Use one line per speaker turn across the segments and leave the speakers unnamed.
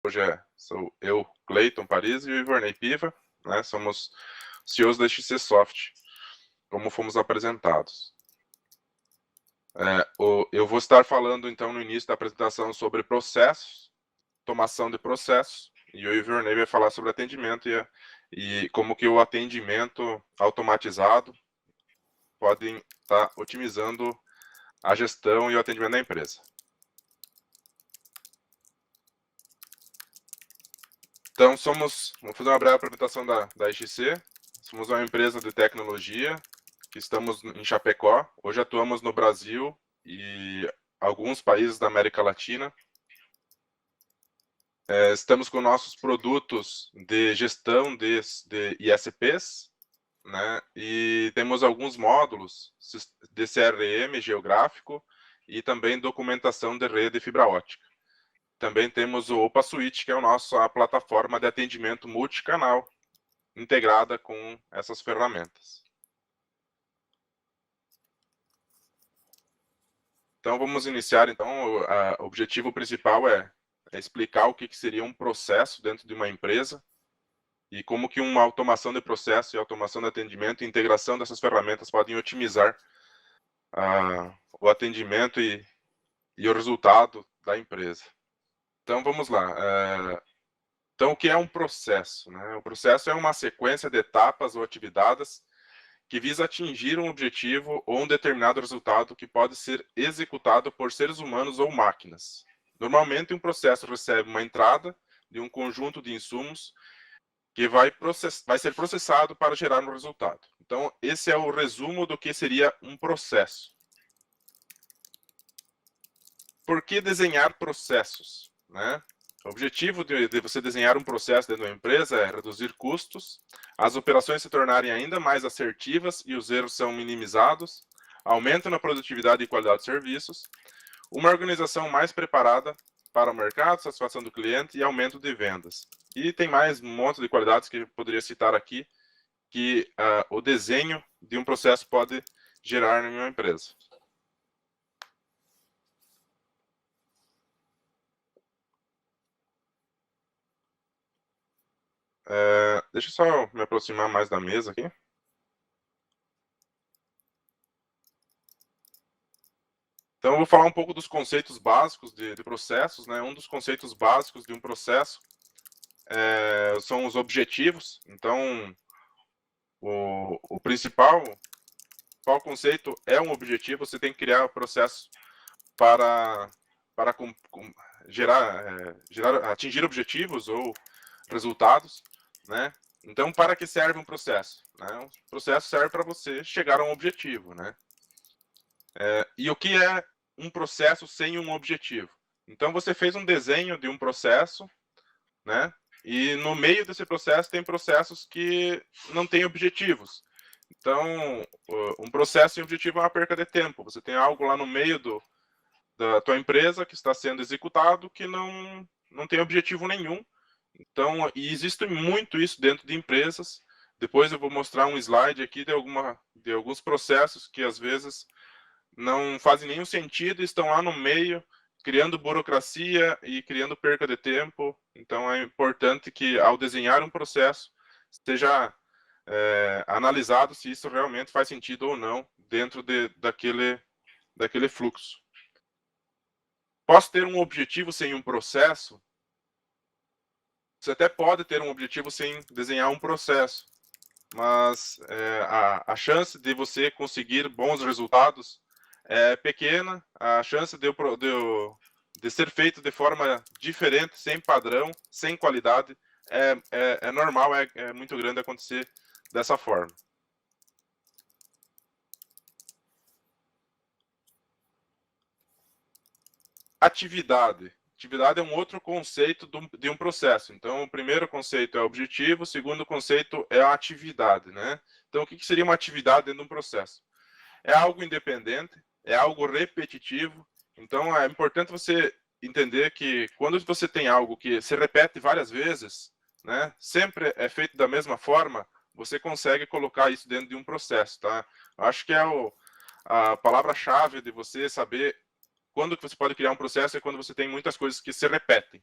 Hoje sou eu, Cleiton Paris, e o Iverney Piva, né? Somos CEOs da XC Soft, como fomos apresentados. Eu vou estar falando, então, no início da apresentação sobre processos, automação de processos, e o Iverney vai falar sobre atendimento e como que o atendimento automatizado pode estar otimizando a gestão e o atendimento da empresa. Então, vamos fazer uma breve apresentação da XC. Somos uma empresa de tecnologia que estamos em Chapecó. Hoje atuamos no Brasil e alguns países da América Latina. Estamos com nossos produtos de gestão de ISPs, né? E temos alguns módulos de CRM geográfico e também documentação de rede fibra ótica. Também temos o OpaSuite, que é a plataforma de atendimento multicanal, integrada com essas ferramentas. Então, vamos iniciar. Então, o objetivo principal é explicar o que seria um processo dentro de uma empresa e como que uma automação de processo e automação de atendimento e integração dessas ferramentas podem otimizar o atendimento e o resultado da empresa. Então, vamos lá. Então, o que é um processo, né? O processo é uma sequência de etapas ou atividades que visa atingir um objetivo ou um determinado resultado que pode ser executado por seres humanos ou máquinas. Normalmente, um processo recebe uma entrada de um conjunto de insumos que vai ser processado para gerar um resultado. Então, esse é o resumo do que seria um processo. Por que desenhar processos, né? O objetivo de você desenhar um processo dentro da empresa é reduzir custos, as operações se tornarem ainda mais assertivas e os erros são minimizados, aumento na produtividade e qualidade de serviços, uma organização mais preparada para o mercado, satisfação do cliente e aumento de vendas. E tem mais um monte de qualidades que eu poderia citar aqui, que o desenho de um processo pode gerar em uma empresa. Deixa eu só me aproximar mais da mesa aqui. Então, eu vou falar um pouco dos conceitos básicos de processos, né? Um dos conceitos básicos de um processo são os objetivos. Então, o principal conceito é um objetivo. Você tem que criar o processo para atingir objetivos ou resultados, né? Então, para que serve um processo? Né? Um processo serve para você chegar a um objetivo, né? E o que é um processo sem um objetivo? Então, você fez um desenho de um processo, né? E no meio desse processo tem processos que não têm objetivos. Então, um processo sem objetivo é uma perca de tempo. Você tem algo lá no meio da tua empresa que está sendo executado que não tem objetivo nenhum. Então, e existe muito isso dentro de empresas. Depois eu vou mostrar um slide aqui de alguns processos que às vezes não fazem nenhum sentido e estão lá no meio, criando burocracia e criando perca de tempo. Então, é importante que, ao desenhar um processo, seja analisado se isso realmente faz sentido ou não dentro daquele fluxo. Posso ter um objetivo sem um processo? Você até pode ter um objetivo sem desenhar um processo, mas a chance de você conseguir bons resultados é pequena, a chance de ser feito de forma diferente, sem padrão, sem qualidade, é normal, é muito grande acontecer dessa forma. Atividade. Atividade é um outro conceito de um processo. Então, o primeiro conceito é o objetivo, o segundo conceito é a atividade, né? Então, o que seria uma atividade dentro de um processo? É algo independente, é algo repetitivo. Então, é importante você entender que quando você tem algo que se repete várias vezes, né, sempre é feito da mesma forma, você consegue colocar isso dentro de um processo, tá? Acho que é a palavra-chave de você saber quando que você pode criar um processo é quando você tem muitas coisas que se repetem.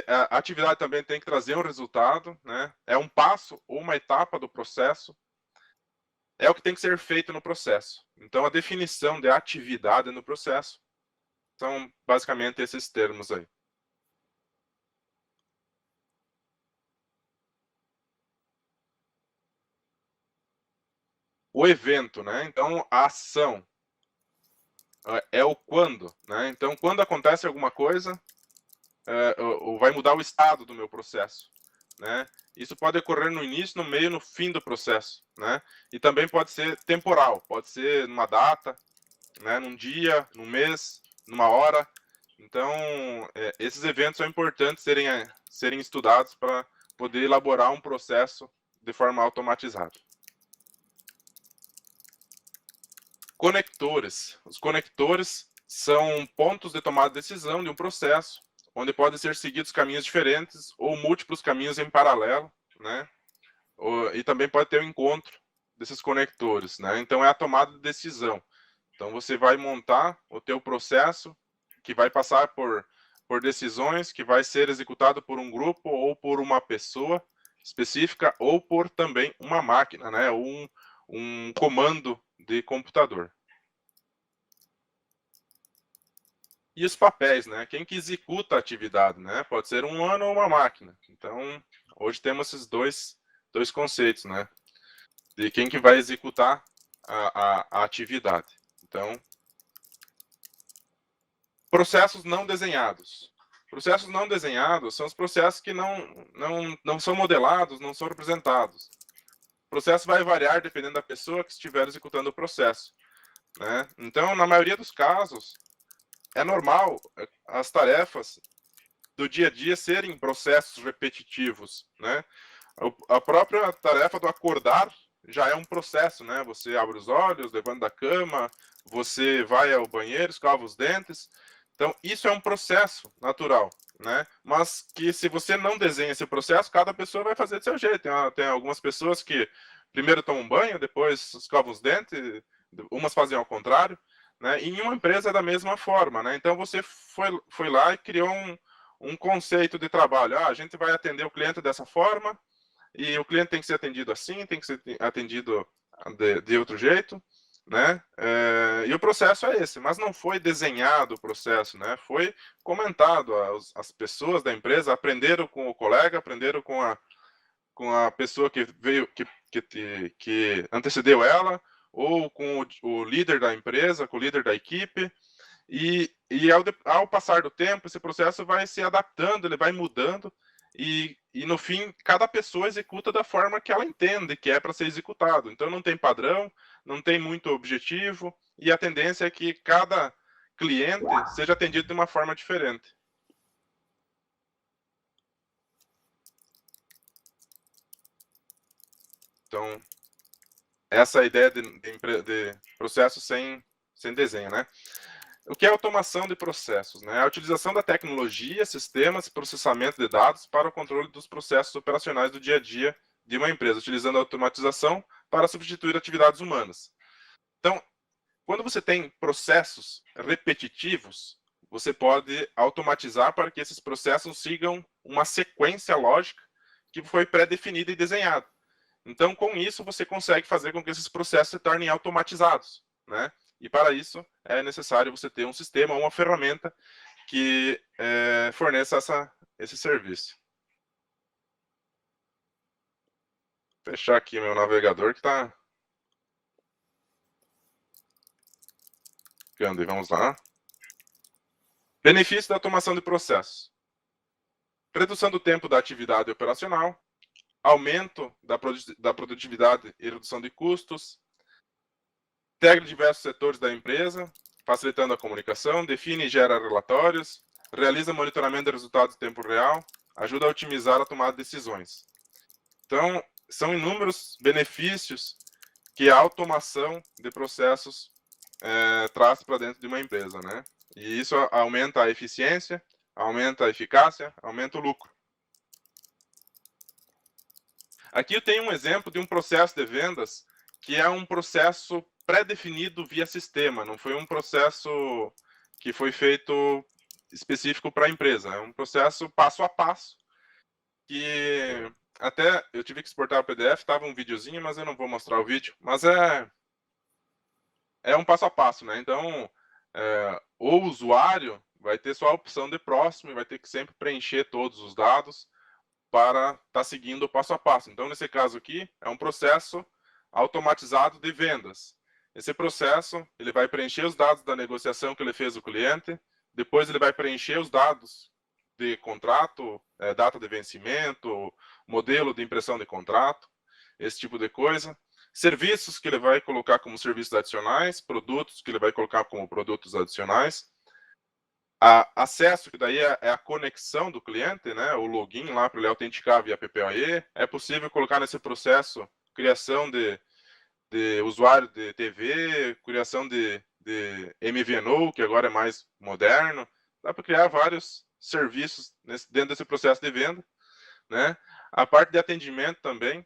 A atividade também tem que trazer um resultado, né? É um passo ou uma etapa do processo. É o que tem que ser feito no processo. Então, a definição de atividade no processo são basicamente esses termos aí. O evento, né? Então, a ação é o quando, né? Então, quando acontece alguma coisa, vai mudar o estado do meu processo, né? Isso pode ocorrer no início, no meio, no fim do processo, né? E também pode ser temporal, pode ser numa data, né? Num dia, num mês, numa hora. Então, esses eventos são importantes serem estudados para poder elaborar um processo de forma automatizada. Conectores. Os conectores são pontos de tomada de decisão de um processo, onde podem ser seguidos caminhos diferentes ou múltiplos caminhos em paralelo, né? E também pode ter um encontro desses conectores, né? Então, é a tomada de decisão. Então, você vai montar o teu processo, que vai passar por decisões, que vai ser executado por um grupo ou por uma pessoa específica ou por também uma máquina, né? Um comando de computador. E os papéis, né? Quem que executa a atividade, né? Pode ser um humano ou uma máquina. Então, hoje temos esses dois conceitos, né? De quem que vai executar a atividade. Então, processos não desenhados. Processos não desenhados são os processos que não são modelados, não são representados. O processo vai variar dependendo da pessoa que estiver executando o processo, né? Então, na maioria dos casos, é normal as tarefas do dia a dia serem processos repetitivos, né? A própria tarefa do acordar já é um processo, né? Você abre os olhos, levanta da cama, você vai ao banheiro, escova os dentes. Então, isso é um processo natural, né? Mas que se você não desenha esse processo, cada pessoa vai fazer do seu jeito. Tem algumas pessoas que primeiro tomam um banho, depois escovam os dentes, umas fazem ao contrário, né? E em uma empresa é da mesma forma, né? Então, você foi lá e criou um conceito de trabalho. A gente vai atender o cliente dessa forma, e o cliente tem que ser atendido assim, tem que ser atendido de outro jeito, né? E o processo é esse, mas não foi desenhado o processo, né? Foi comentado, as pessoas da empresa aprenderam com o colega, aprenderam com a pessoa que veio, que antecedeu ela, ou com o líder da empresa, com o líder da equipe, e ao passar do tempo, esse processo vai se adaptando, ele vai mudando, e no fim, cada pessoa executa da forma que ela entende que é para ser executado. Então, não tem padrão, não tem muito objetivo, e a tendência é que cada cliente seja atendido de uma forma diferente. Então, essa é a ideia de processo sem desenho, né? O que é automação de processos? Né? A utilização da tecnologia, sistemas e processamento de dados para o controle dos processos operacionais do dia a dia de uma empresa, utilizando a automatização para substituir atividades humanas. Então, quando você tem processos repetitivos, você pode automatizar para que esses processos sigam uma sequência lógica que foi pré-definida e desenhada. Então, com isso, você consegue fazer com que esses processos se tornem automatizados, né? E para isso é necessário você ter um sistema, uma ferramenta que forneça esse serviço. Vou fechar aqui meu navegador que está ficando. E vamos lá. Benefício da automação de processos: redução do tempo da atividade operacional, aumento da produtividade e redução de custos, integra diversos setores da empresa, facilitando a comunicação, define e gera relatórios, realiza monitoramento de resultados em tempo real, ajuda a otimizar a tomada de decisões. Então, são inúmeros benefícios que a automação de processos traz para dentro de uma empresa, né? E isso aumenta a eficiência, aumenta a eficácia, aumenta o lucro. Aqui eu tenho um exemplo de um processo de vendas que é um processo pré-definido via sistema, não foi um processo que foi feito específico para a empresa. É um processo passo a passo, que até eu tive que exportar o PDF, estava um videozinho, mas eu não vou mostrar o vídeo. Mas é um passo a passo, né? Então, o usuário vai ter só a opção de próximo e vai ter que sempre preencher todos os dados para estar seguindo o passo a passo. Então, nesse caso aqui, é um processo automatizado de vendas. Esse processo, ele vai preencher os dados da negociação que ele fez com o cliente, depois ele vai preencher os dados de contrato, data de vencimento, modelo de impressão de contrato, esse tipo de coisa. Serviços que ele vai colocar como serviços adicionais, produtos que ele vai colocar como produtos adicionais. Acesso, que daí é a conexão do cliente, né? O login lá para ele autenticar via PPAE. É possível colocar nesse processo criação de usuário de TV, criação de MVNO, que agora é mais moderno. Dá para criar vários serviços dentro desse processo de venda, né? A parte de atendimento também,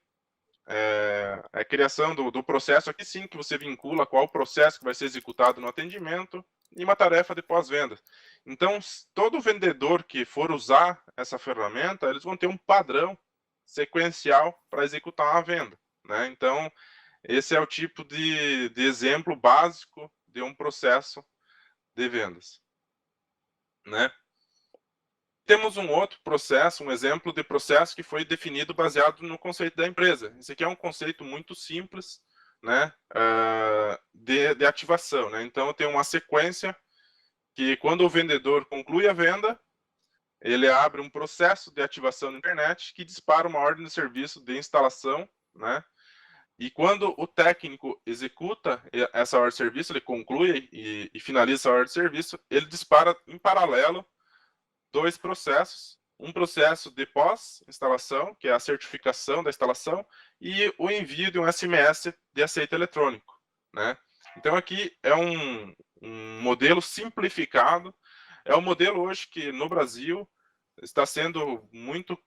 a criação do processo, aqui sim que você vincula qual o processo que vai ser executado no atendimento e uma tarefa de pós-venda. Então, todo vendedor que for usar essa ferramenta, eles vão ter um padrão sequencial para executar uma venda, né? Então, esse é o tipo de exemplo básico de um processo de vendas, né? Temos um outro processo, um exemplo de processo que foi definido baseado no conceito da empresa. Esse aqui é um conceito muito simples, né, de ativação, né? Então, eu tenho uma sequência que, quando o vendedor conclui a venda, ele abre um processo de ativação na internet que dispara uma ordem de serviço de instalação, né? E quando o técnico executa essa ordem de serviço, ele conclui e finaliza a ordem de serviço, ele dispara em paralelo dois processos. Um processo de pós-instalação, que é a certificação da instalação, e o envio de um SMS de aceite eletrônico, né? Então, aqui é um modelo simplificado. É um modelo hoje que, no Brasil, está sendo muito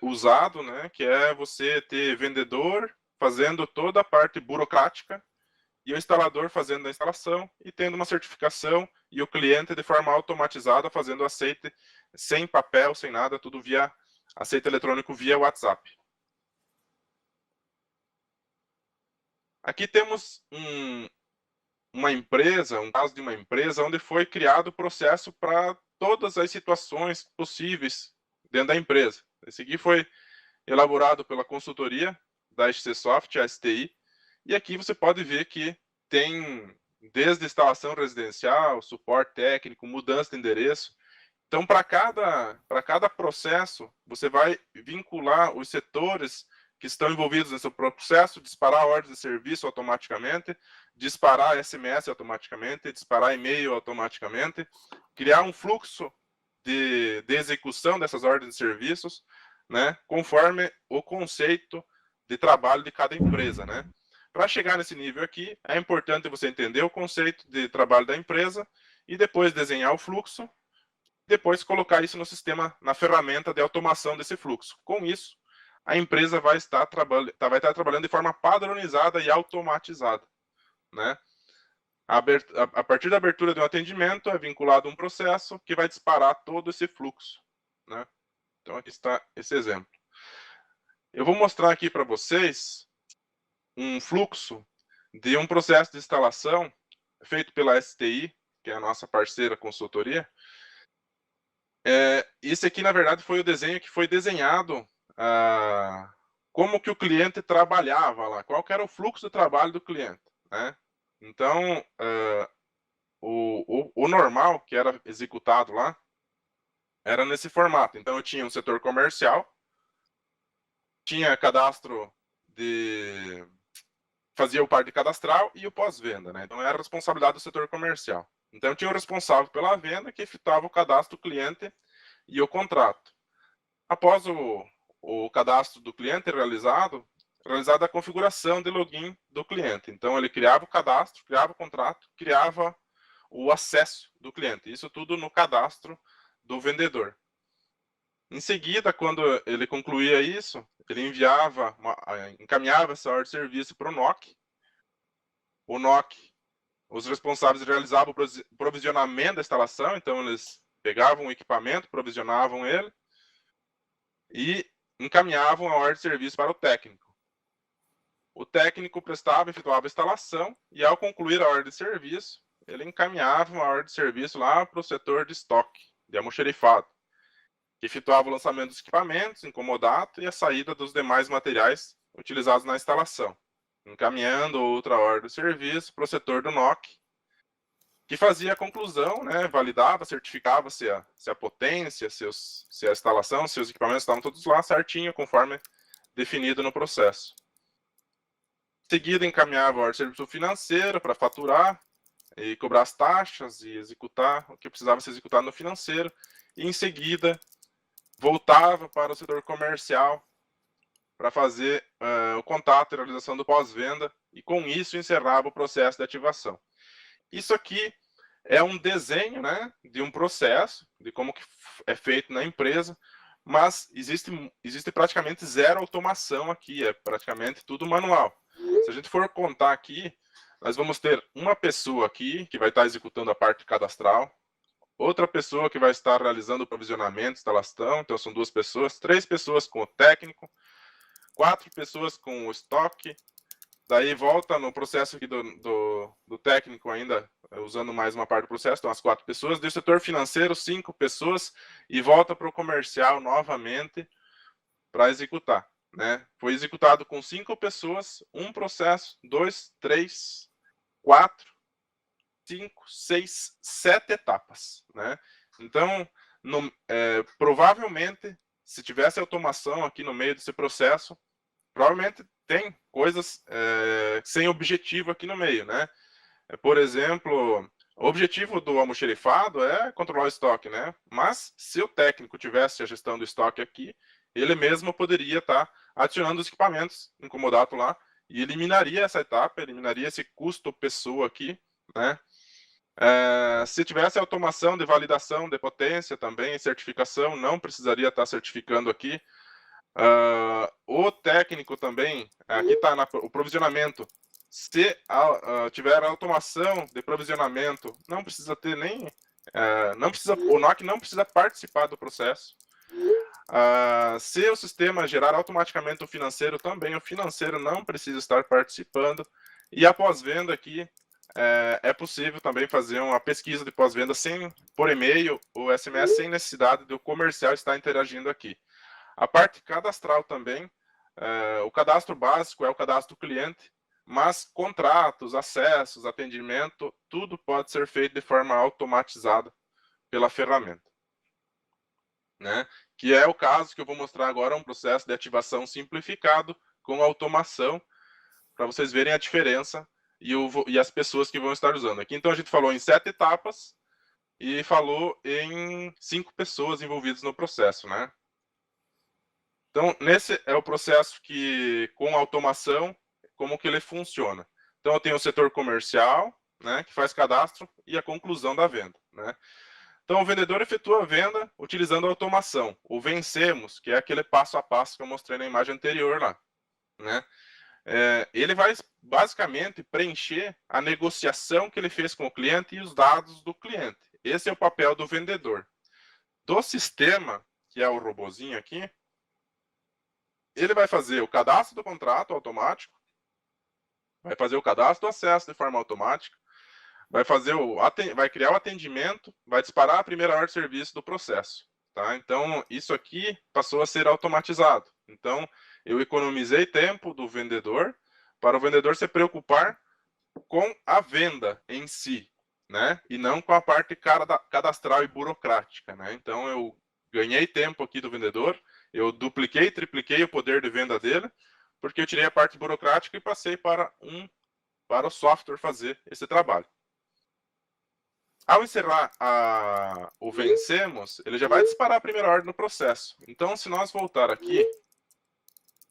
usado, né? Que é você ter vendedor fazendo toda a parte burocrática e o instalador fazendo a instalação e tendo uma certificação, e o cliente de forma automatizada fazendo aceite sem papel, sem nada, tudo via aceite eletrônico via WhatsApp. Aqui temos uma empresa, um caso de uma empresa onde foi criado o processo para todas as situações possíveis dentro da empresa. Esse aqui foi elaborado pela consultoria da ST Soft, a STI, e aqui você pode ver que tem desde instalação residencial, suporte técnico, mudança de endereço. Então, para cada processo, você vai vincular os setores que estão envolvidos nesse processo, disparar a ordem de serviço automaticamente, disparar SMS automaticamente, disparar e-mail automaticamente, criar um fluxo de execução dessas ordens de serviços, né, conforme o conceito de trabalho de cada empresa, né? Para chegar nesse nível aqui, é importante você entender o conceito de trabalho da empresa e depois desenhar o fluxo, depois colocar isso no sistema, na ferramenta de automação desse fluxo. Com isso, a empresa vai estar trabalhando de forma padronizada e automatizada, né? A partir da abertura de um atendimento, é vinculado um processo que vai disparar todo esse fluxo, né? Então, aqui está esse exemplo. Eu vou mostrar aqui para vocês um fluxo de um processo de instalação feito pela STI, que é a nossa parceira consultoria. Esse aqui, na verdade, foi o desenho que foi desenhado, como que o cliente trabalhava lá, qual que era o fluxo de trabalho do cliente, né? Então, o normal que era executado lá era nesse formato. Então, eu tinha um setor comercial, tinha cadastro de... fazia o parte cadastral e o pós-venda, né? Então, era a responsabilidade do setor comercial. Então, tinha o responsável pela venda, que efetuava o cadastro do cliente e o contrato. Após o cadastro do cliente realizada a configuração de login do cliente. Então, ele criava o cadastro, criava o contrato, criava o acesso do cliente. Isso tudo no cadastro do vendedor. Em seguida, quando ele concluía isso, ele encaminhava essa ordem de serviço para o NOC. O NOC, os responsáveis realizavam o provisionamento da instalação, então eles pegavam o equipamento, provisionavam ele e encaminhavam a ordem de serviço para o técnico. O técnico prestava, efetuava a instalação e, ao concluir a ordem de serviço, ele encaminhava a ordem de serviço lá para o setor de estoque, de almoxerifado, que efetuava o lançamento dos equipamentos, incomodato e a saída dos demais materiais utilizados na instalação, encaminhando outra ordem de serviço para o setor do NOC, que fazia a conclusão, né, validava, certificava se a potência, se a instalação, se os equipamentos estavam todos lá certinho, conforme definido no processo. Em seguida, encaminhava a ordem de serviço financeiro para faturar e cobrar as taxas e executar o que precisava ser executado no financeiro. E, em seguida, voltava para o setor comercial para fazer o contato e realização do pós-venda e, com isso, encerrava o processo de ativação. Isso aqui é um desenho, né, de um processo, de como que é feito na empresa, mas existe praticamente zero automação aqui, é praticamente tudo manual. Se a gente for contar aqui, nós vamos ter uma pessoa aqui que vai estar executando a parte cadastral, outra pessoa que vai estar realizando o provisionamento, instalação, então são 2 pessoas, 3 pessoas com o técnico, 4 pessoas com o estoque, daí volta no processo aqui do técnico ainda, usando mais uma parte do processo, então as 4 pessoas, do setor financeiro, 5 pessoas, e volta para o comercial novamente para executar. Né? Foi executado com 5 pessoas, um processo, 2, 3, 4, 5, 6, 7 etapas. Né? Então, provavelmente, se tivesse automação aqui no meio desse processo, provavelmente tem coisas sem objetivo aqui no meio. Né? Por exemplo, o objetivo do almoxerifado é controlar o estoque, né? Mas se o técnico tivesse a gestão do estoque aqui, ele mesmo poderia estar adicionando os equipamentos incomodato lá e eliminaria essa etapa, eliminaria esse custo pessoa aqui, né? Se tivesse automação de validação de potência também, certificação, não precisaria estar certificando aqui. O técnico também, aqui está o provisionamento. Se tiver automação de provisionamento, não precisa ter nem... o NOC não precisa participar do processo. Se o sistema gerar automaticamente o financeiro também, o financeiro não precisa estar participando. E a pós-venda aqui, é possível também fazer uma pesquisa de pós-venda por e-mail ou SMS, sem necessidade do comercial estar interagindo aqui. A parte cadastral também, o cadastro básico é o cadastro cliente, mas contratos, acessos, atendimento, tudo pode ser feito de forma automatizada pela ferramenta. Né? Que é o caso que eu vou mostrar agora, um processo de ativação simplificado com automação, para vocês verem a diferença e as pessoas que vão estar usando. Aqui, então, a gente falou em 7 etapas e falou em 5 pessoas envolvidas no processo. Né? Então, nesse é o processo que, com automação, como que ele funciona. Então, eu tenho o setor comercial, né, que faz cadastro e a conclusão da venda. Né? Então, o vendedor efetua a venda utilizando a automação. O vencemos, que é aquele passo a passo que eu mostrei na imagem anterior lá. Né? Ele vai, basicamente, preencher a negociação que ele fez com o cliente e os dados do cliente. Esse é o papel do vendedor. Do sistema, que é o robozinho aqui, ele vai fazer o cadastro do contrato automático, vai fazer o cadastro do acesso de forma automática, vai criar o atendimento, vai disparar a primeira ordem de serviço do processo. Tá? Então, isso aqui passou a ser automatizado. Então, eu economizei tempo do vendedor para o vendedor se preocupar com a venda em si, né? E não com a parte cadastral e burocrática. Né? Então, eu ganhei tempo aqui do vendedor, eu dupliquei, tripliquei o poder de venda dele, porque eu tirei a parte burocrática e passei para o software fazer esse trabalho. Ao encerrar o vencemos, ele já vai disparar a primeira ordem no processo. Então, se nós voltar aqui,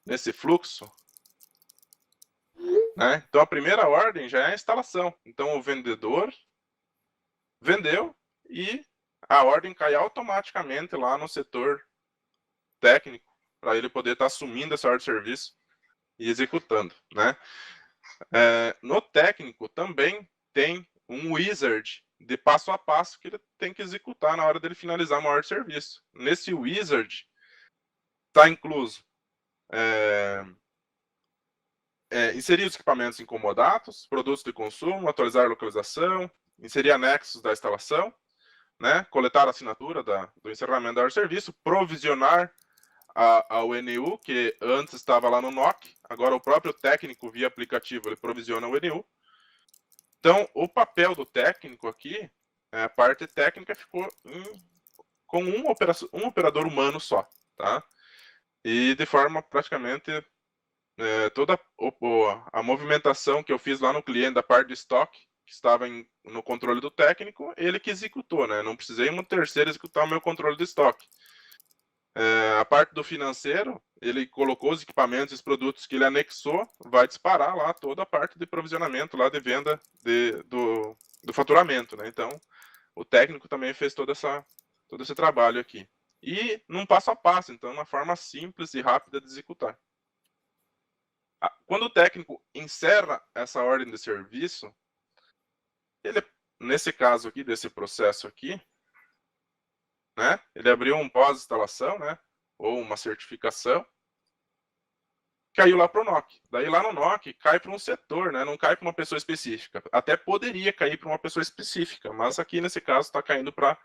nesse fluxo, né? Então a primeira ordem já é a instalação. Então o vendedor vendeu e a ordem cai automaticamente lá no setor técnico, para ele poder estar assumindo essa ordem de serviço e executando. Né? No técnico também tem um wizard de passo a passo que ele tem que executar na hora dele finalizar uma ordem de serviço. Nesse wizard está incluso inserir os equipamentos incomodados, produtos de consumo, atualizar a localização, inserir anexos da instalação, né, coletar a assinatura do encerramento da ordem de serviço, provisionar ao NU, que antes estava lá no NOC, agora o próprio técnico via aplicativo ele provisiona o NU. Então, o papel do técnico aqui, a parte técnica ficou com um operador humano só, tá? E de forma praticamente toda a movimentação que eu fiz lá no cliente da parte de estoque, que estava no controle do técnico, ele que executou, né? Não precisei um terceiro executar o meu controle de estoque. A parte do financeiro, ele colocou os equipamentos e os produtos que ele anexou, vai disparar lá toda a parte de provisionamento, lá de venda do faturamento, né? Então, o técnico também fez todo esse trabalho aqui. E num passo a passo, então, uma forma simples e rápida de executar. Quando o técnico encerra essa ordem de serviço, ele, nesse caso aqui, desse processo aqui, né, ele abriu um pós-instalação, né, ou uma certificação, caiu lá para o NOC. Daí lá no NOC cai para um setor, né, não cai para uma pessoa específica. Até poderia cair para uma pessoa específica, mas aqui nesse caso está caindo para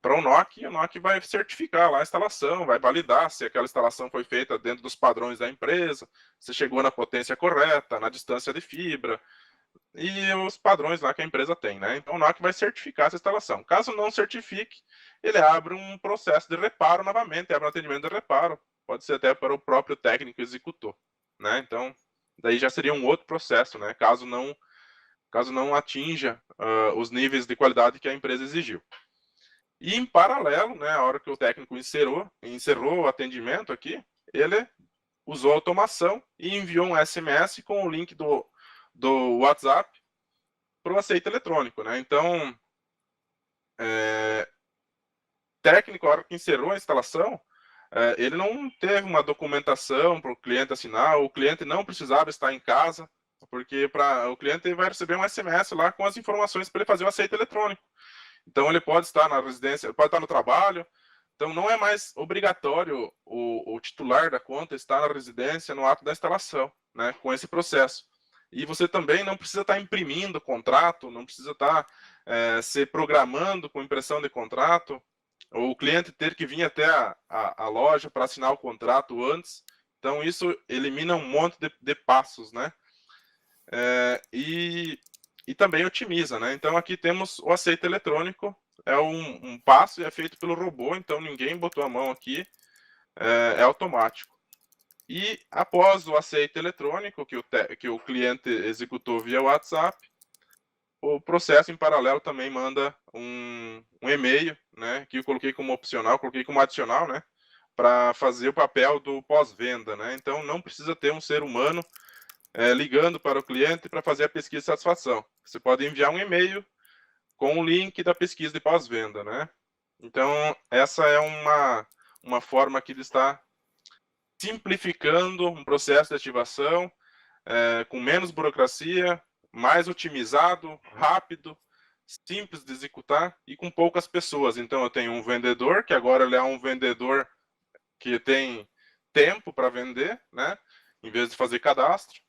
o NOC, e o NOC vai certificar lá a instalação, vai validar se aquela instalação foi feita dentro dos padrões da empresa, se chegou na potência correta, na distância de fibra, e os padrões lá que a empresa tem, né? Então o NOC vai certificar essa instalação. Caso não certifique, ele abre um processo de reparo novamente, abre um atendimento de reparo, pode ser até para o próprio técnico que executou, né? Então, daí já seria um outro processo, né? Caso não atinja os níveis de qualidade que a empresa exigiu. E em paralelo, né, a hora que o técnico encerrou o atendimento aqui, ele usou automação e enviou um SMS com o link do WhatsApp para o aceite eletrônico, né? Então, técnico, a hora que encerrou a instalação, ele não teve uma documentação para o cliente assinar, o cliente não precisava estar em casa, porque o cliente vai receber um SMS lá com as informações para ele fazer o aceite eletrônico. Então, ele pode estar na residência, pode estar no trabalho. Então, não é mais obrigatório o titular da conta estar na residência no ato da instalação, né, com esse processo. E você também não precisa estar imprimindo contrato, não precisa estar se programando com impressão de contrato, ou o cliente ter que vir até a loja para assinar o contrato antes. Então, isso elimina um monte de passos, né? E também otimiza, né? Então, aqui temos o aceite eletrônico, é um passo e é feito pelo robô, então ninguém botou a mão aqui, é automático. E após o aceite eletrônico, que o cliente executou via WhatsApp, o processo em paralelo também manda um e-mail, né, que eu coloquei como opcional, coloquei como adicional, né, para fazer o papel do pós-venda, né? Então, não precisa ter um ser humano ligando para o cliente para fazer a pesquisa de satisfação. Você pode enviar um e-mail com o link da pesquisa de pós-venda, né? Então, essa é uma forma que ele está simplificando um processo de ativação com menos burocracia, mais otimizado, rápido, simples de executar e com poucas pessoas. Então, eu tenho um vendedor, que agora ele é um vendedor que tem tempo para vender, né? Em vez de fazer cadastro.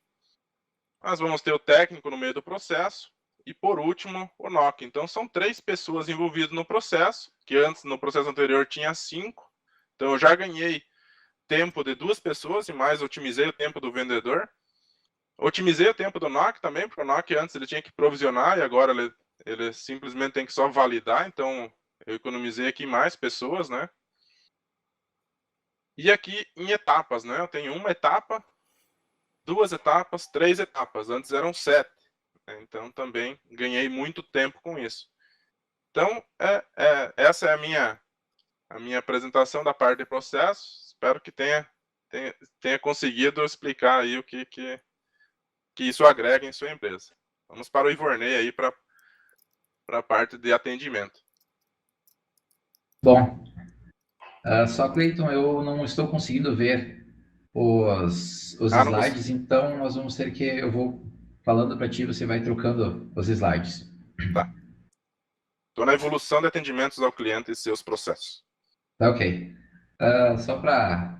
Nós vamos ter o técnico no meio do processo e, por último, o NOC. Então, são 3 pessoas envolvidas no processo, que antes, no processo anterior, tinha 5. Então, eu já ganhei tempo de 2 pessoas e mais otimizei o tempo do vendedor. Otimizei o tempo do NOC também, porque o NOC antes ele tinha que provisionar e agora ele simplesmente tem que só validar. Então, eu economizei aqui mais pessoas, né? E aqui em etapas, né? Eu tenho uma etapa, 2 etapas, 3 etapas. Antes eram 7. Então, também ganhei muito tempo com isso. Então, essa é a minha apresentação da parte de processo. Espero que tenha conseguido explicar aí o que isso agrega em sua empresa. Vamos para o Ivorney aí para a parte de atendimento.
Bom, só, Cleiton, eu não estou conseguindo ver os slides, então nós vamos ter que... Eu vou falando para ti, você vai trocando os slides.
Tá. Estou na evolução de atendimentos ao cliente e seus processos.
Tá, ok. Só para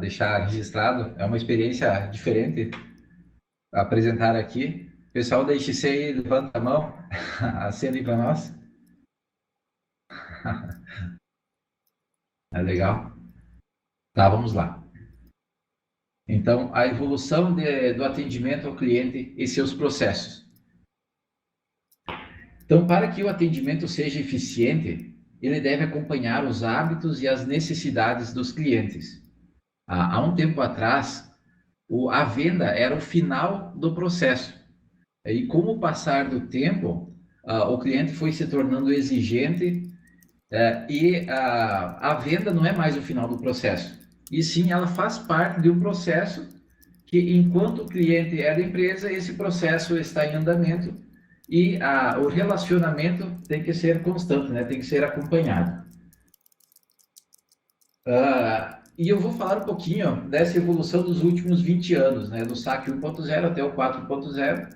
deixar registrado, é uma experiência diferente apresentar aqui. O pessoal da IXC levanta a mão, acende para nós. É legal. Tá, vamos lá. Então, a evolução do atendimento ao cliente e seus processos. Então, para que o atendimento seja eficiente, ele deve acompanhar os hábitos e as necessidades dos clientes. Há um tempo atrás, a venda era o final do processo. E com o passar do tempo, o cliente foi se tornando exigente e a venda não é mais o final do processo. E sim, ela faz parte de um processo que, enquanto o cliente é da empresa, esse processo está em andamento e o relacionamento tem que ser constante, né? Tem que ser acompanhado. E eu vou falar um pouquinho dessa evolução dos últimos 20 anos, né? Do SAC 1.0 até o 4.0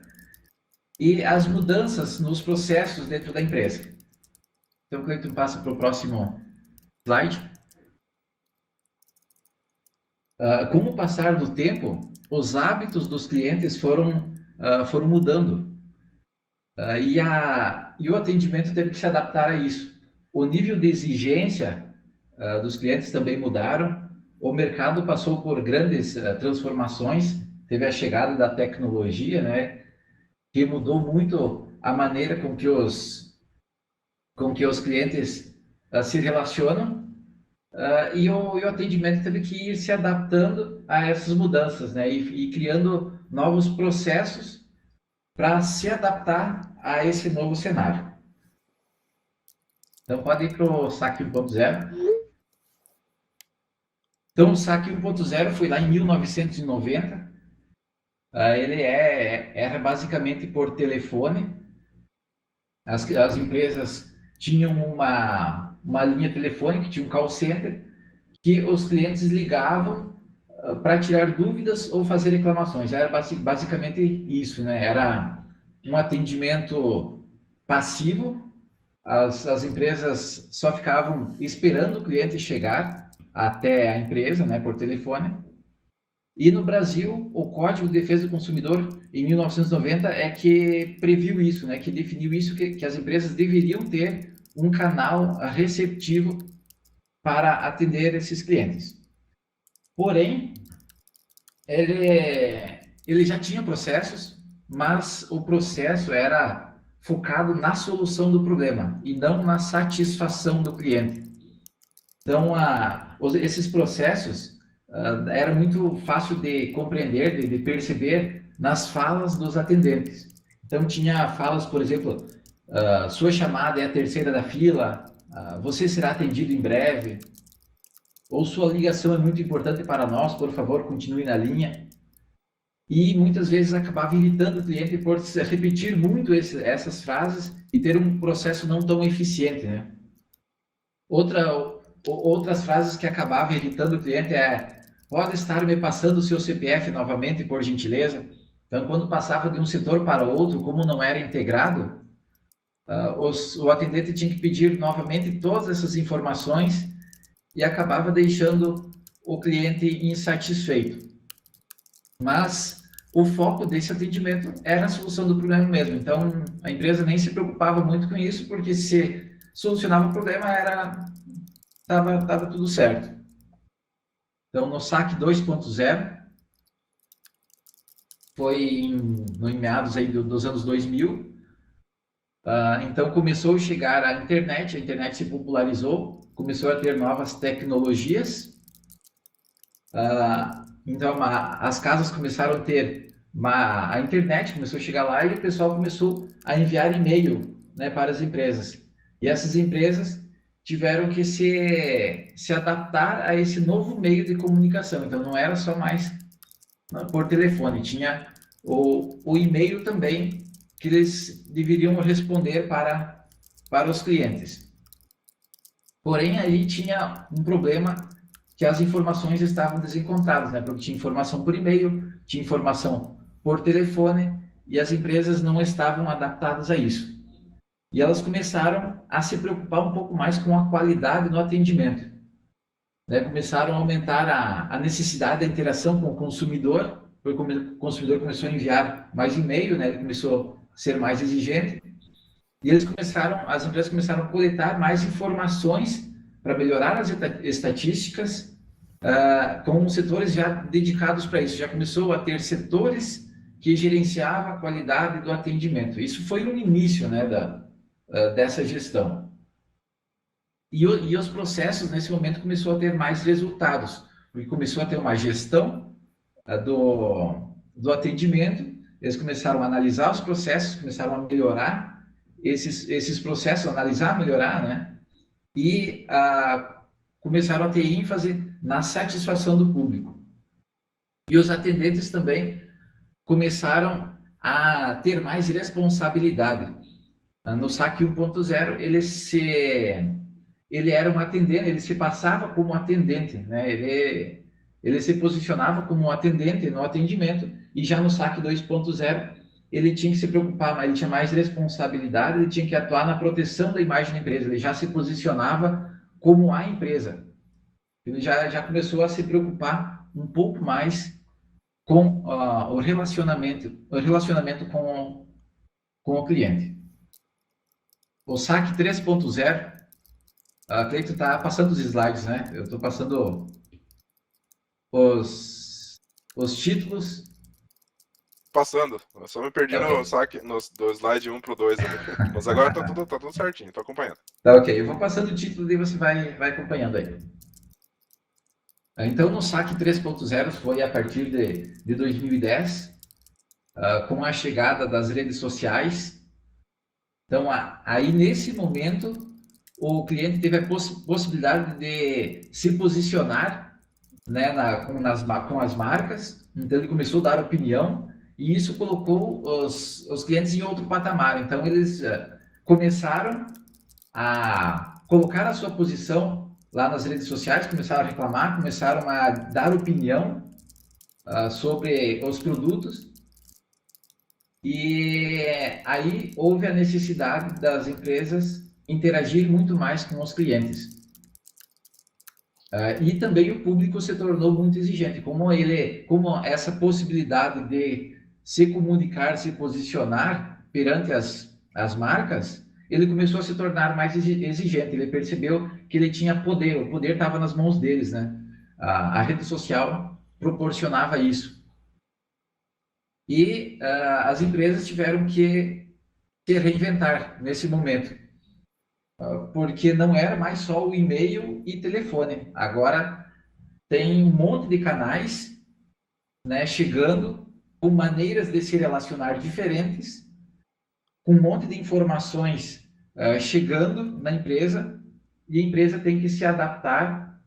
e as mudanças nos processos dentro da empresa. Então, Cleiton, passa para o próximo slide. Com o passar do tempo, os hábitos dos clientes foram mudando. E o atendimento teve que se adaptar a isso. O nível de exigência dos clientes também mudaram. O mercado passou por grandes transformações. Teve a chegada da tecnologia, né, que mudou muito a maneira com que os clientes se relacionam. E o atendimento teve que ir se adaptando a essas mudanças, né, e criando novos processos para se adaptar a esse novo cenário. Então, pode ir para o SAC 1.0. Então, o SAC 1.0 foi lá em 1990. Ele era basicamente por telefone. As empresas tinham uma linha telefônica, tinha um call center, que os clientes ligavam para tirar dúvidas ou fazer reclamações. Era basicamente isso, né? Era um atendimento passivo. As empresas só ficavam esperando o cliente chegar até a empresa, né, por telefone. E no Brasil, o Código de Defesa do Consumidor, em 1990, é que previu isso, né, que definiu isso, que as empresas deveriam ter um canal receptivo para atender esses clientes. Porém, ele já tinha processos, mas o processo era focado na solução do problema e não na satisfação do cliente. Então, esses processos era muito fácil de compreender, de perceber nas falas dos atendentes. Então, tinha falas, por exemplo, sua chamada é a terceira da fila, você será atendido em breve, ou sua ligação é muito importante para nós, por favor, continue na linha. E muitas vezes acabava irritando o cliente por repetir muito essas frases e ter um processo não tão eficiente, né? Outras frases que acabavam irritando o cliente pode estar me passando o seu CPF novamente, por gentileza. Então, quando passava de um setor para outro, como não era integrado, o atendente tinha que pedir novamente todas essas informações e acabava deixando o cliente insatisfeito. Mas o foco desse atendimento era a solução do problema mesmo. Então, a empresa nem se preocupava muito com isso, porque se solucionava o problema, estava tudo certo. Então, no SAC 2.0, foi em meados aí dos anos 2000. Então, começou a chegar a internet se popularizou, começou a ter novas tecnologias. Então, as casas começaram a ter a internet, começou a chegar lá e o pessoal começou a enviar e-mail, né, para as empresas. E essas empresas tiveram que se adaptar a esse novo meio de comunicação. Então, não era só mais por telefone, tinha o e-mail também, que eles deveriam responder para os clientes. Porém, aí tinha um problema, que as informações estavam desencontradas, né? Porque tinha informação por e-mail, tinha informação por telefone, e as empresas não estavam adaptadas a isso. e elas começaram a se preocupar um pouco mais com a qualidade do atendimento. Né? Começaram a aumentar a necessidade da interação com o consumidor, porque o consumidor começou a enviar mais e-mail, né? Ele começou a ser mais exigente, e as empresas começaram a coletar mais informações para melhorar as estatísticas, com setores já dedicados para isso. Já começou a ter setores que gerenciavam a qualidade do atendimento. Isso foi no início, né, dessa gestão. E os processos, nesse momento, começou a ter mais resultados, porque começou a ter uma gestão do atendimento, eles começaram a analisar os processos, começaram a melhorar esses processos, analisar, melhorar, né? E começaram a ter ênfase na satisfação do público. E os atendentes também começaram a ter mais responsabilidade. No SAC 1.0, ele era um atendente, ele se passava como atendente, né? Ele se posicionava como um atendente no atendimento, e já no SAC 2.0 ele tinha que se preocupar, ele tinha mais responsabilidade, ele tinha que atuar na proteção da imagem da empresa, ele já se posicionava como a empresa. Ele já começou a se preocupar um pouco mais com o relacionamento com o cliente. O SAC 3.0, a Cleito está passando os slides, né? Eu estou passando os títulos.
Passando. Eu só me perdi no saque, do slide 1 pro 2 ali. Mas agora tá tudo certinho, tô acompanhando.
Tá ok. Eu vou passando o título e você vai acompanhando aí. Então, no SAC 3.0 foi a partir de 2010, com a chegada das redes sociais. Então, aí nesse momento, o cliente teve a possibilidade de se posicionar, né, com as marcas. Então, ele começou a dar opinião, e isso colocou os clientes em outro patamar. Então, eles começaram a colocar a sua posição lá nas redes sociais, começaram a reclamar, começaram a dar opinião sobre os produtos, e aí houve a necessidade das empresas interagir muito mais com os clientes. E também o público se tornou muito exigente, como essa possibilidade de se comunicar, se posicionar perante as marcas, ele começou a se tornar mais exigente. Ele percebeu que ele tinha poder, o poder estava nas mãos deles, né? A rede social proporcionava isso. E as empresas tiveram que se reinventar nesse momento, porque não era mais só o e-mail e telefone. Agora tem um monte de canais, né, chegando com maneiras de se relacionar diferentes, com um monte de informações chegando na empresa, e a empresa tem que se adaptar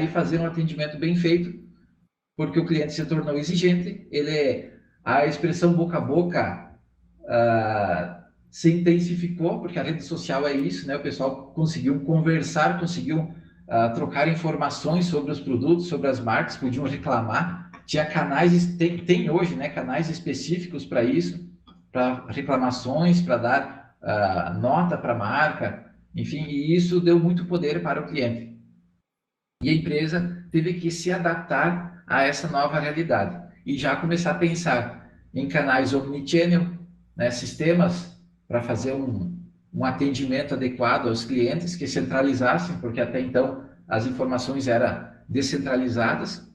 e fazer um atendimento bem feito, porque o cliente se tornou exigente, a expressão boca a boca se intensificou, porque a rede social é isso, né? O pessoal conseguiu conversar, conseguiu trocar informações sobre os produtos, sobre as marcas, podiam reclamar. Tinha canais, tem hoje, né, canais específicos para isso, para reclamações, para dar nota para a marca, enfim, e isso deu muito poder para o cliente. E a empresa teve que se adaptar a essa nova realidade e já começar a pensar em canais omnichannel, né, sistemas para fazer um atendimento adequado aos clientes, que centralizassem, porque até então as informações eram descentralizadas,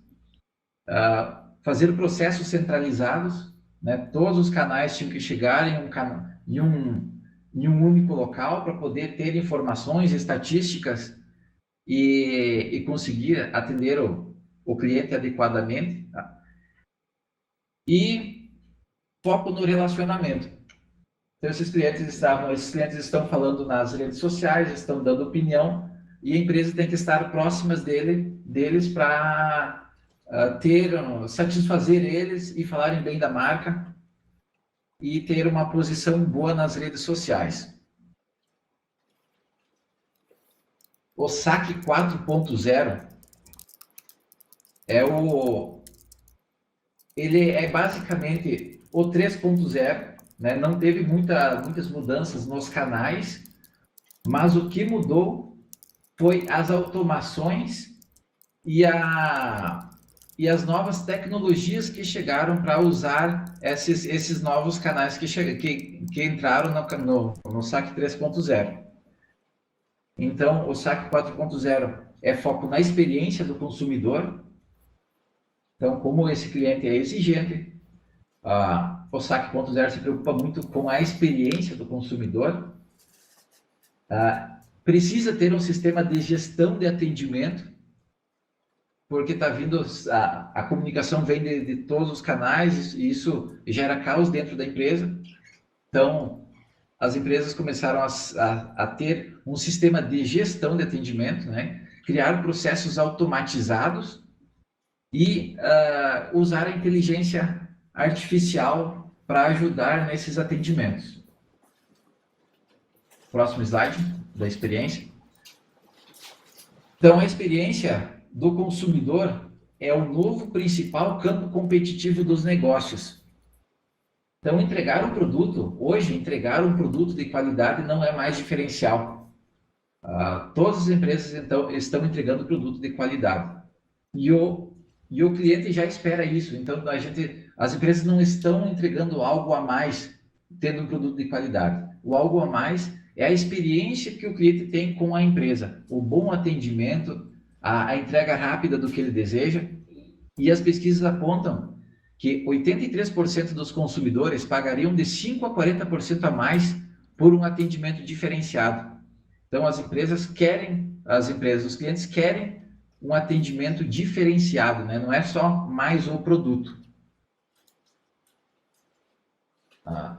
fazer processos centralizados, né, todos os canais tinham que chegar em um único local para poder ter informações, estatísticas e conseguir atender o cliente adequadamente. Tá? E foco no relacionamento. Então, esses clientes estão falando nas redes sociais, estão dando opinião, e a empresa tem que estar próximas deles para satisfazer eles e falarem bem da marca e ter uma posição boa nas redes sociais. O SAC 4.0 ele é basicamente o 3.0, né? Não teve muitas mudanças nos canais, mas o que mudou foi as automações e, e as novas tecnologias que chegaram para usar esses novos canais que entraram no SAC 3.0. Então, o SAC 4.0 é foco na experiência do consumidor. Então, como esse cliente é exigente, o SAC 4.0 se preocupa muito com a experiência do consumidor. Precisa ter um sistema de gestão de atendimento, porque está vindo, a comunicação vem de todos os canais e isso gera caos dentro da empresa. Então, as empresas começaram a ter um sistema de gestão de atendimento, né? Criar processos automatizados e usar a inteligência artificial para ajudar nesses atendimentos. Próximo slide da experiência. Então, a experiência do consumidor é o novo principal campo competitivo dos negócios. Então, hoje, entregar um produto de qualidade não é mais diferencial. Todas as empresas, então, estão entregando produto de qualidade. E o cliente já espera isso. Então, as empresas não estão entregando algo a mais, tendo um produto de qualidade. O algo a mais é a experiência que o cliente tem com a empresa, o bom atendimento, a entrega rápida do que ele deseja. E as pesquisas apontam que 83% dos consumidores pagariam de 5% a 40% a mais por um atendimento diferenciado. Então, os clientes querem um atendimento diferenciado, né? Não é só mais o produto.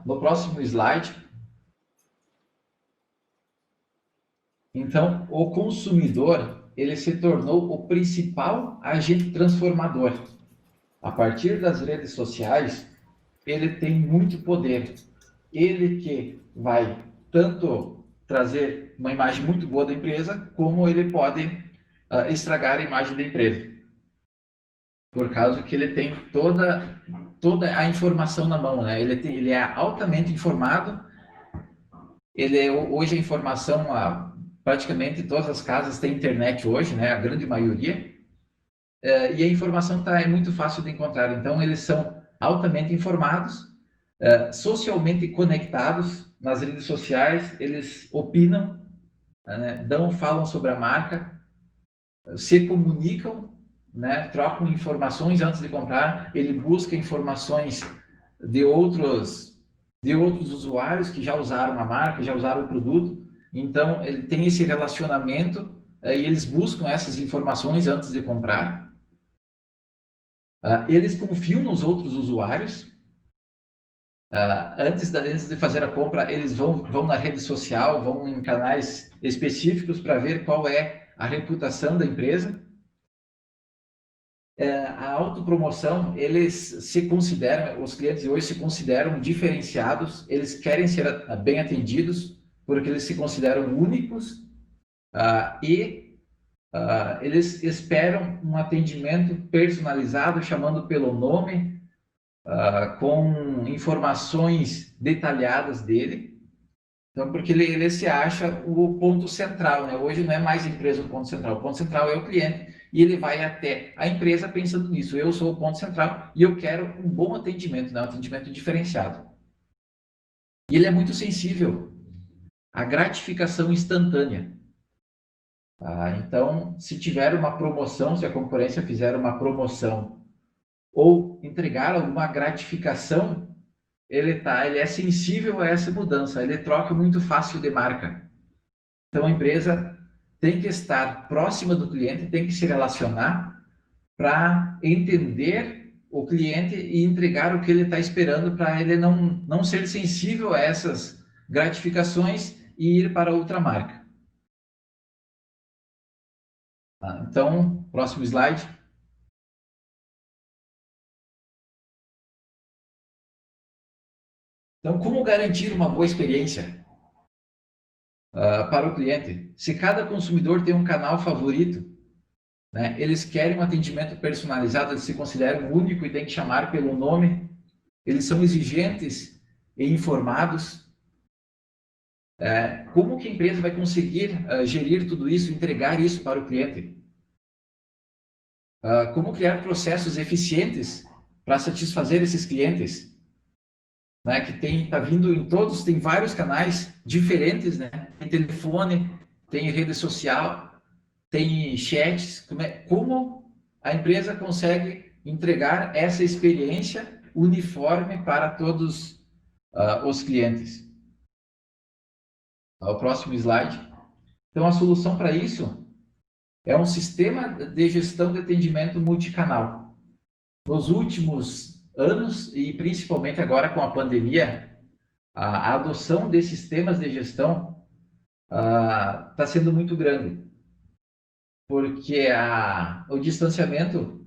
No próximo slide. Então, o consumidor, ele se tornou o principal agente transformador. A partir das redes sociais, ele tem muito poder. Ele que vai tanto trazer uma imagem muito boa da empresa, como ele pode estragar a imagem da empresa. Por causa que ele tem toda a informação na mão, né? Ele é altamente informado. Hoje a informação, praticamente todas as casas têm internet hoje, né? A grande maioria. E a informação é muito fácil de encontrar. Então, eles são altamente informados, socialmente conectados nas redes sociais, eles opinam, né? Falam sobre a marca, se comunicam, né? Trocam informações antes de comprar, ele busca informações de outros usuários que já usaram a marca, já usaram o produto. Então, ele tem esse relacionamento e eles buscam essas informações antes de comprar. Eles confiam nos outros usuários. Antes de fazer a compra, eles vão na rede social, vão em canais específicos para ver qual é a reputação da empresa. A autopromoção, os clientes hoje se consideram diferenciados, eles querem ser bem atendidos, porque eles se consideram únicos eles esperam um atendimento personalizado, chamando pelo nome, com informações detalhadas dele. Então, porque ele se acha o ponto central, né? Hoje não é mais a empresa o ponto central, o ponto central é o cliente. E ele vai até a empresa pensando nisso. Eu sou o ponto central e eu quero um bom atendimento, né? Um atendimento diferenciado. E ele é muito sensível à gratificação instantânea. Então, se tiver uma promoção, se a concorrência fizer uma promoção ou entregar alguma gratificação, ele é sensível a essa mudança, ele troca muito fácil de marca. Então, a empresa tem que estar próxima do cliente, tem que se relacionar para entender o cliente e entregar o que ele está esperando, para ele não ser sensível a essas gratificações e ir para outra marca. Então, próximo slide. Então, como garantir uma boa experiência para o cliente? Se cada consumidor tem um canal favorito, né, eles querem um atendimento personalizado, eles se consideram único e tem que chamar pelo nome, eles são exigentes e informados. Como que a empresa vai conseguir gerir tudo isso, entregar isso para o cliente? Como criar processos eficientes para satisfazer esses clientes, né? Que tá vindo em todos, tem vários canais diferentes, né? Tem telefone, tem rede social, tem chats. Como a empresa consegue entregar essa experiência uniforme para todos os clientes? O próximo slide. Então, a solução para isso é um sistema de gestão de atendimento multicanal. Nos últimos anos, e principalmente agora com a pandemia, a adoção de sistemas de gestão está sendo muito grande, porque o distanciamento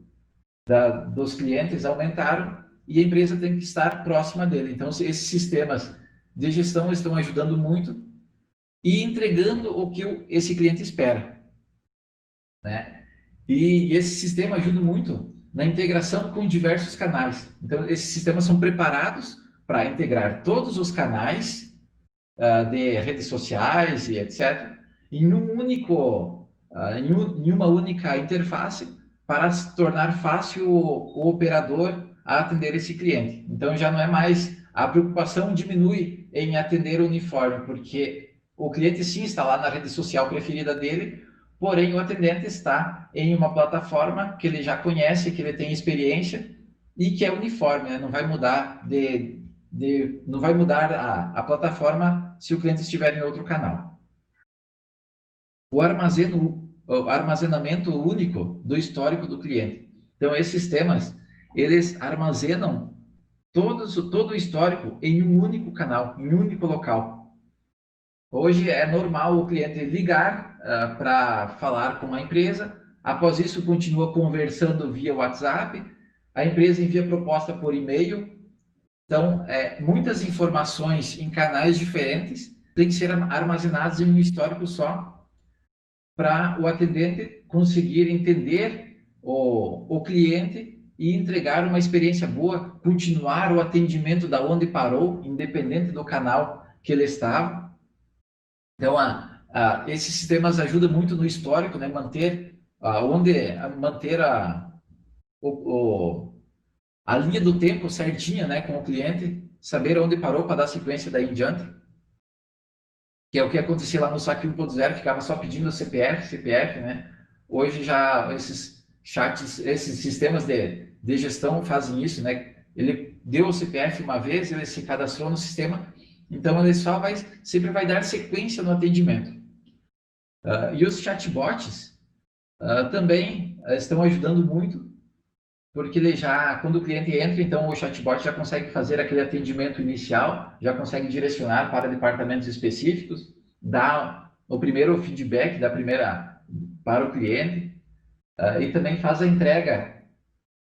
dos clientes aumentaram e a empresa tem que estar próxima dele. Então, esses sistemas de gestão estão ajudando muito e entregando o que esse cliente espera, né? E esse sistema ajuda muito na integração com diversos canais. Então, esses sistemas são preparados para integrar todos os canais de redes sociais e etc. em em uma única interface para se tornar fácil o operador a atender esse cliente. Então, já não é mais a preocupação diminui em atender o uniforme, porque o cliente sim está lá na rede social preferida dele, porém o atendente está em uma plataforma que ele já conhece, que ele tem experiência e que é uniforme, né? Não vai mudar não vai mudar a plataforma se o cliente estiver em outro canal. O armazenamento único do histórico do cliente. Então, esses sistemas, eles armazenam todo o histórico em um único canal, em um único local. Hoje é normal o cliente ligar para falar com a empresa, após isso continua conversando via WhatsApp, a empresa envia proposta por e-mail. Então, muitas informações em canais diferentes têm que ser armazenadas em um histórico só para o atendente conseguir entender o cliente e entregar uma experiência boa, continuar o atendimento da onde parou, independente do canal que ele estava. Então, esses sistemas ajudam muito no histórico, né? Manter a linha do tempo certinha, né, com o cliente, saber onde parou para dar sequência daí em diante, que é o que acontecia lá no SAC 1.0, ficava só pedindo CPF, né? Hoje já esses sistemas de gestão fazem isso, né? Ele deu o CPF uma vez, ele se cadastrou no sistema, então ele sempre vai dar sequência no atendimento. E os chatbots também estão ajudando muito, porque quando o cliente entra, então o chatbot já consegue fazer aquele atendimento inicial, já consegue direcionar para departamentos específicos, dar o primeiro feedback para o cliente, e também faz a entrega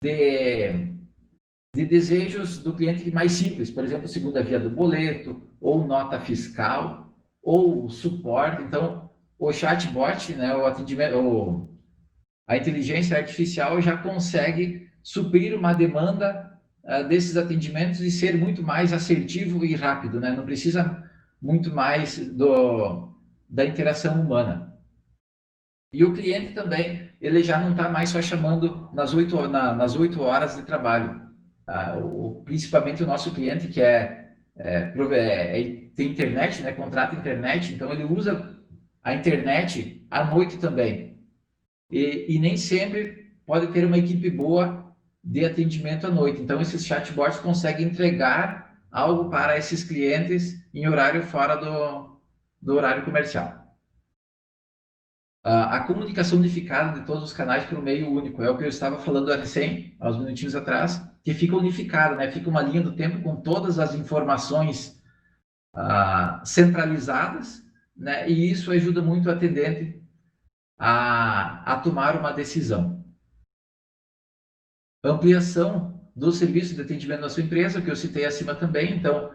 de desejos do cliente mais simples, por exemplo, segunda via do boleto, ou nota fiscal, ou suporte. Então, o chatbot, né, o atendimento, a inteligência artificial já consegue suprir uma demanda desses atendimentos e ser muito mais assertivo e rápido, né? Não precisa muito mais da interação humana. E o cliente também, ele já não está mais só chamando nas 8 horas de trabalho. Principalmente o nosso cliente que tem internet, né? Contrata internet, então ele usa a internet à noite também. E nem sempre pode ter uma equipe boa de atendimento à noite. Então, esses chatbots conseguem entregar algo para esses clientes em horário fora do horário comercial. A comunicação unificada de todos os canais por um meio único, é o que eu estava falando há uns minutinhos atrás, que fica unificada, né? Fica uma linha do tempo com todas as informações centralizadas, né? E isso ajuda muito o atendente a tomar uma decisão. Ampliação do serviço de atendimento da sua empresa, que eu citei acima também. Então,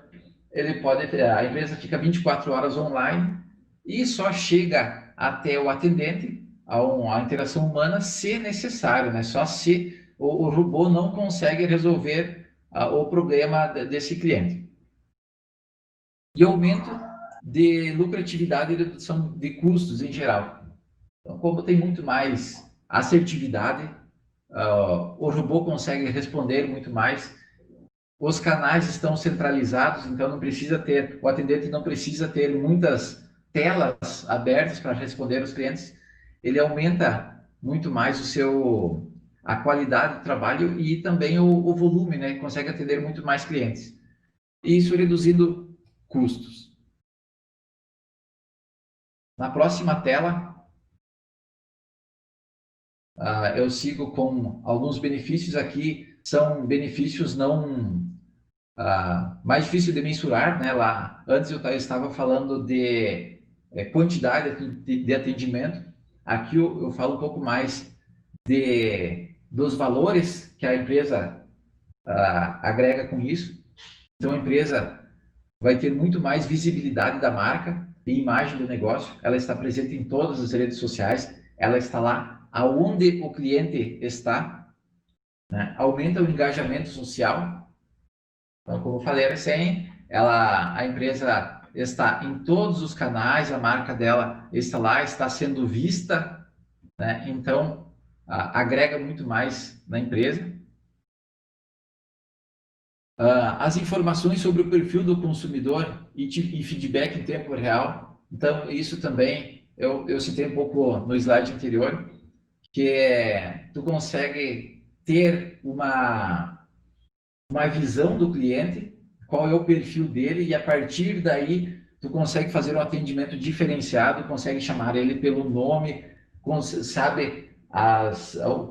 a empresa fica 24 horas online e só chega até o atendente, a interação humana, se necessário, né? Só se o robô não consegue resolver o problema desse cliente. e aumento de lucratividade e redução de custos em geral. Então, como tem muito mais assertividade, o robô consegue responder muito mais, os canais estão centralizados, então não precisa ter, o atendente não precisa ter muitas telas abertas para responder aos clientes, ele aumenta muito mais a qualidade do trabalho e também o volume, né? Consegue atender muito mais clientes. E isso reduzindo custos. Na próxima tela, eu sigo com alguns benefícios aqui, são benefícios não mais difícil de mensurar, né? Lá antes eu estava falando de quantidade de atendimento, aqui eu falo um pouco mais dos valores que a empresa agrega com isso. Então a empresa vai ter muito mais visibilidade da marca e imagem do negócio, ela está presente em todas as redes sociais, ela está lá aonde o cliente está, né? Aumenta o engajamento social. Então, como eu falei recém, a empresa está em todos os canais, a marca dela está lá, está sendo vista, né? Então, agrega muito mais na empresa. As informações sobre o perfil do consumidor e feedback em tempo real. Então, isso também, eu citei um pouco no slide anterior, que tu consegue ter uma visão do cliente, qual é o perfil dele, e a partir daí tu consegue fazer um atendimento diferenciado, consegue chamar ele pelo nome, sabe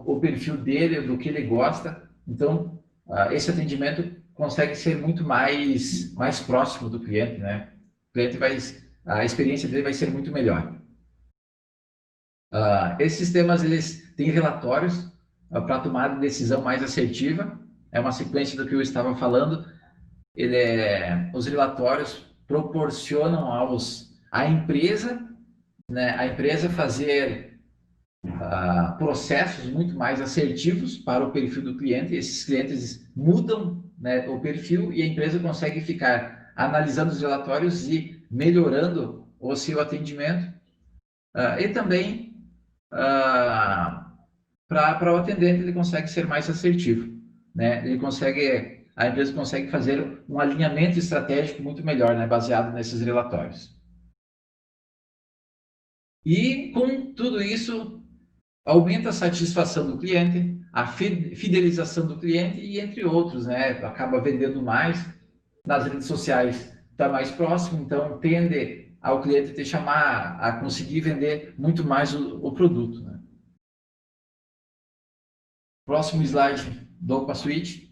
o perfil dele, do que ele gosta. Então, esse atendimento consegue ser muito mais próximo do cliente, né? O cliente a experiência dele vai ser muito melhor. Esses sistemas, eles têm relatórios para tomar decisão mais assertiva, é uma sequência do que eu estava falando. Os relatórios proporcionam à empresa, né, a empresa fazer processos muito mais assertivos para o perfil do cliente. Esses clientes mudam, né, o perfil e a empresa consegue ficar analisando os relatórios e melhorando o seu atendimento. E também para o atendente ele consegue ser mais assertivo, né? A empresa consegue fazer um alinhamento estratégico muito melhor, né, baseado nesses relatórios. E com tudo isso, aumenta a satisfação do cliente, a fidelização do cliente e entre outros, né? Acaba vendendo mais nas redes sociais, está mais próximo, então tende ao cliente te chamar a conseguir vender muito mais o produto, né? Próximo slide do OpaSuite.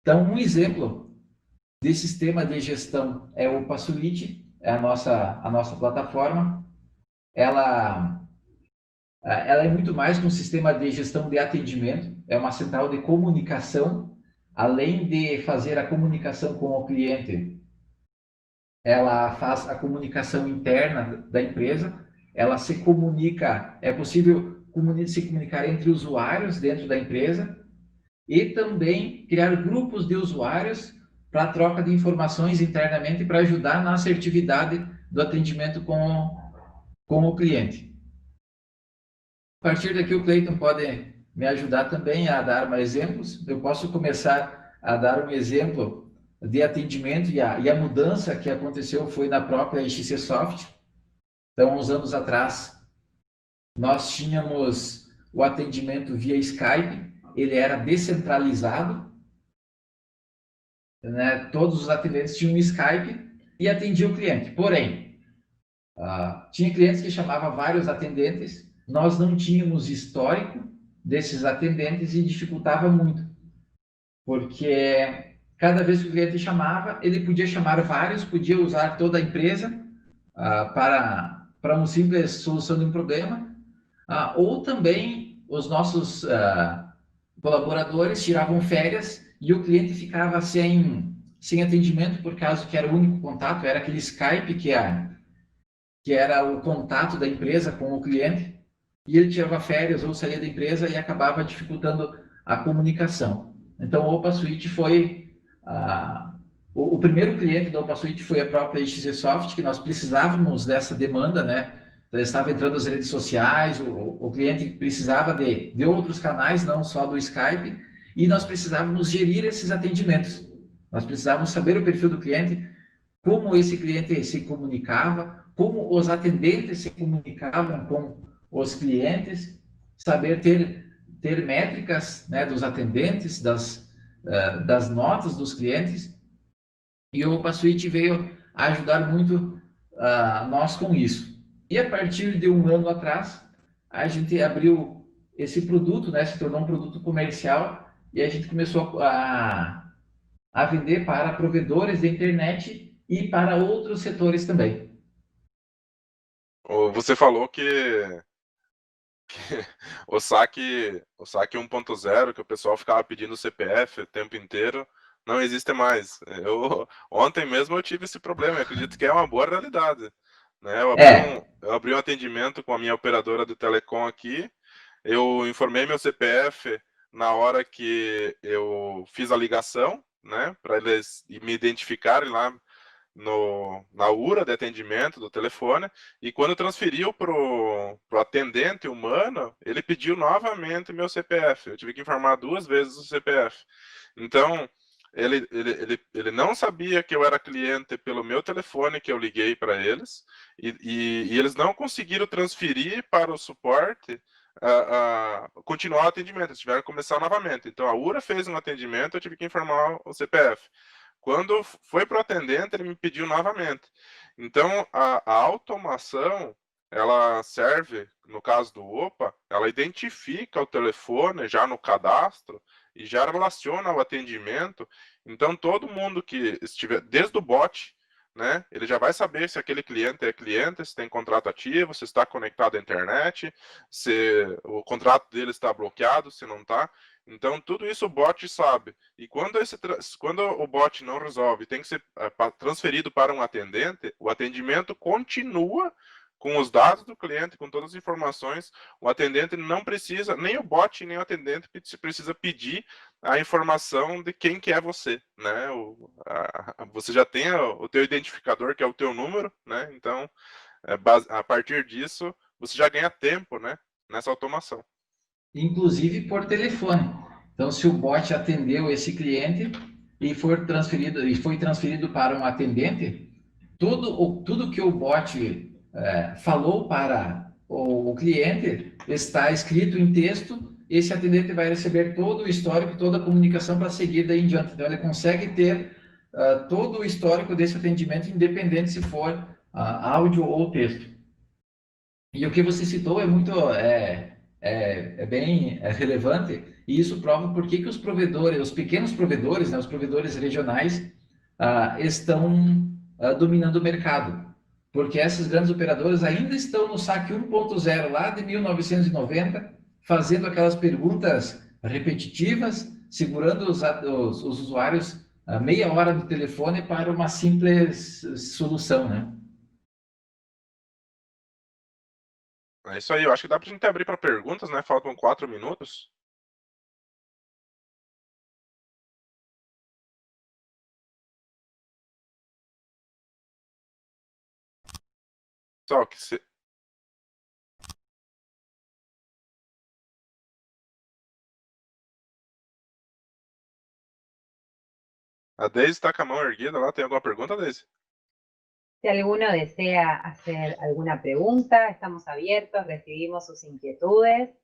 Então, um exemplo de sistema de gestão é o OpaSuite, é a nossa plataforma. Ela é muito mais que um sistema de gestão de atendimento, é uma central de comunicação. Além de fazer a comunicação com o cliente, ela faz a comunicação interna da empresa, ela se comunica, é possível se comunicar entre usuários dentro da empresa, e também criar grupos de usuários para troca de informações internamente para ajudar na assertividade do atendimento com o cliente. A partir daqui, o Cleiton pode me ajudar também a dar mais exemplos. Eu posso começar a dar um exemplo de atendimento e a mudança que aconteceu foi na própria XC Soft. Então, uns anos atrás, nós tínhamos o atendimento via Skype, ele era descentralizado, né? Todos os atendentes tinham um Skype e atendiam o cliente. Porém, tinha clientes que chamavam vários atendentes, nós não tínhamos histórico desses atendentes e dificultava muito, porque cada vez que o cliente chamava, ele podia chamar vários, podia usar toda a empresa para uma simples solução de um problema, ou também os nossos colaboradores tiravam férias e o cliente ficava sem atendimento por causa que era o único contato, era aquele Skype que era o contato da empresa com o cliente, e ele tirava férias ou saía da empresa e acabava dificultando a comunicação. Então, o OpaSuite foi O primeiro cliente da OpaSuite foi a própria XZsoft, que nós precisávamos dessa demanda, né? Então, estava entrando nas redes sociais, o cliente precisava de outros canais, não só do Skype, e nós precisávamos gerir esses atendimentos. Nós precisávamos saber o perfil do cliente, como esse cliente se comunicava, como os atendentes se comunicavam com os clientes, saber ter métricas, né, dos atendentes, das notas dos clientes, e o OpaSuite veio a ajudar muito nós com isso. E a partir de um ano atrás, a gente abriu esse produto, né, se tornou um produto comercial, e a gente começou a vender para provedores de internet e para outros setores também.
Você falou que o saque 1.0, que o pessoal ficava pedindo CPF o tempo inteiro, não existe mais. Ontem mesmo eu tive esse problema, eu acredito que é uma boa realidade. Né? Eu abri um atendimento com a minha operadora de telecom aqui, eu informei meu CPF na hora que eu fiz a ligação, né, para eles me identificarem lá na URA de atendimento do telefone, e quando transferiu pro atendente humano, ele pediu novamente meu CPF. Eu tive que informar 2 vezes o CPF. Então, ele não sabia que eu era cliente pelo meu telefone que eu liguei para eles, e eles não conseguiram transferir para o suporte continuar o atendimento, eles tiveram que começar novamente. Então a URA fez um atendimento, eu tive que informar o CPF. Quando foi para o atendente, ele me pediu novamente. Então, a automação, ela serve, no caso do OPA, ela identifica o telefone já no cadastro e já relaciona o atendimento. Então, todo mundo que estiver, desde o bot, né, ele já vai saber se aquele cliente é cliente, se tem contrato ativo, se está conectado à internet, se o contrato dele está bloqueado, se não está. Então, tudo isso o bot sabe. E quando o bot não resolve, tem que ser transferido para um atendente, o atendimento continua com os dados do cliente, com todas as informações. O atendente não precisa, nem o bot, nem o atendente precisa pedir a informação de quem que é você, né? Você já tem o teu identificador, que é o teu número, né? Então, a partir disso, você já ganha tempo, né? Nessa automação.
Inclusive por telefone. Então, se o bot atendeu esse cliente e foi transferido para um atendente, tudo que o bot falou para o cliente está escrito em texto. Esse atendente vai receber todo o histórico, toda a comunicação para seguir daí em diante. Então, ele consegue ter todo o histórico desse atendimento, independente se for áudio ou texto. E o que você citou é muito bem relevante, e isso prova por que os provedores, os pequenos provedores, né, os provedores regionais, estão dominando o mercado. Porque essas grandes operadoras ainda estão no saque 1.0 lá de 1990, fazendo aquelas perguntas repetitivas, segurando os usuários meia hora no telefone para uma simples solução, né?
É isso aí, eu acho que dá pra gente abrir para perguntas, né? Faltam 4 minutos. Só que se... A Deise está com a mão erguida lá, tem alguma pergunta, Deise?
Si alguno desea hacer alguna pregunta, estamos abiertos, recibimos sus inquietudes.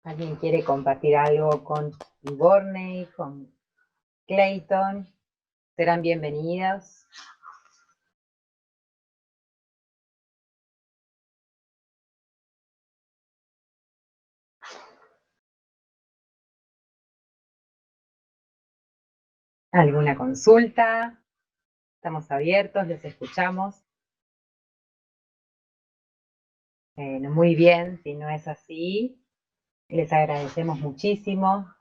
¿Alguien quiere compartir algo con Iborney, con Clayton? Serán bienvenidos. ¿Alguna consulta? Estamos abiertos, les escuchamos. Muy bien, si no es así, les agradecemos muchísimo.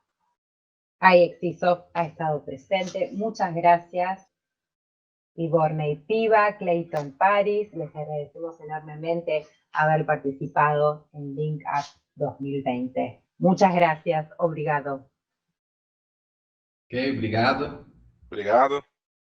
IXTSoft ha estado presente. Muchas gracias. Iborney Piva, Clayton Paris, les agradecemos enormemente haber participado en LinkUp 2020. Muchas gracias. Obrigado.
Ok, obrigado.
Obrigado.